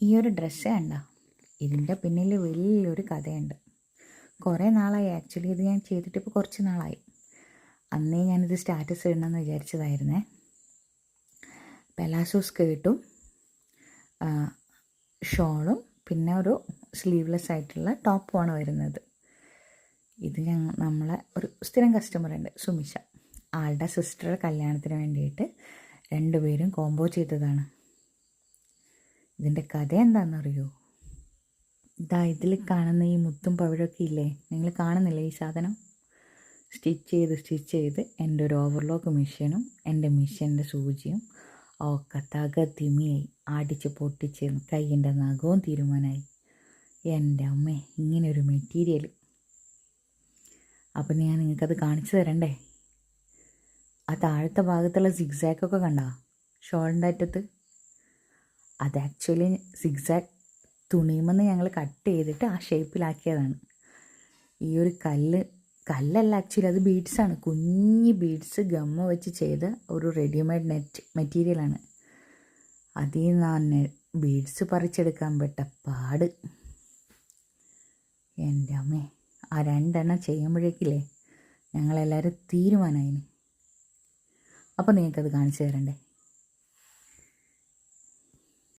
ഈ ഒരു ഡ്രസ്സ് കണ്ട, ഇതിൻ്റെ പിന്നിൽ വലിയൊരു കഥയുണ്ട്. കുറേ നാളായി ആക്ച്വലി ഇത് ഞാൻ ചെയ്തിട്ട് ഇപ്പോൾ കുറച്ച് നാളായി. അന്നേ ഞാനിത് സ്റ്റാറ്റസ് ഇടണമെന്ന് വിചാരിച്ചതായിരുന്നേ. പെലാസോ സ്കേർട്ടും ഷോളും പിന്നെ ഒരു സ്ലീവ്ലെസ് ആയിട്ടുള്ള ടോപ്പുമാണ് വരുന്നത്. ഇത് നമ്മളെ ഒരു സ്ഥിരം കസ്റ്റമറുണ്ട് സുമിഷ, ആളുടെ സിസ്റ്ററുടെ കല്യാണത്തിന് വേണ്ടിയിട്ട് രണ്ടുപേരും കോംബോ ചെയ്തതാണ്. ഇതിൻ്റെ കഥ എന്താണെന്നറിയോ? ഇതിൽ കാണുന്ന ഈ മുത്തും പവിഴമൊക്കെ ഇല്ലേ, നിങ്ങൾ കാണുന്നില്ലേ ഈ സാധനം? സ്റ്റിച്ച് ചെയ്ത് എൻ്റെ ഒരു ഓവർലോക്ക് മെഷീനും എൻ്റെ മെഷീൻ്റെ സൂചിയും ഒക്കെ തകതിമിയായി അടിച്ച് പൊട്ടിച്ച് കയ്യിൻ്റെ നഖവും തീരുമാനമായി. എൻ്റെ അമ്മേ, ഇങ്ങനെയൊരു മെറ്റീരിയൽ. അപ്പം ഞാൻ നിങ്ങൾക്കത് കാണിച്ചു തരണ്ടേ? ആ താഴത്തെ ഭാഗത്തുള്ള സിഗ്സാക്കൊക്കെ കണ്ടോ ഷോളിൻ്റെ അറ്റത്ത്? അത് ആക്ച്വലി സിഗ്സാക്ക് തുണിയുമെന്ന് ഞങ്ങൾ കട്ട് ചെയ്തിട്ട് ആ ഷേപ്പിലാക്കിയതാണ്. ഈ ഒരു കല്ലല്ല ആക്ച്വലി, അത് ബീഡ്സാണ്. കുഞ്ഞ് ബീഡ്സ് ഗമ്മ വെച്ച് ചെയ്ത ഒരു റെഡിമെയ്ഡ് നെറ്റ് മെറ്റീരിയലാണ്. അതിൽ നിന്ന് ബീഡ്സ് പറിച്ചെടുക്കാൻ പെട്ട പാട്. എൻ്റെ അമ്മേ, ആ 2 എണ്ണം ചെയ്യുമ്പോഴേക്കില്ലേ ഞങ്ങളെല്ലാവരും തീരുമാനമായിന്. അപ്പോൾ നിങ്ങൾക്കത് കാണിച്ചു തരണ്ടേ?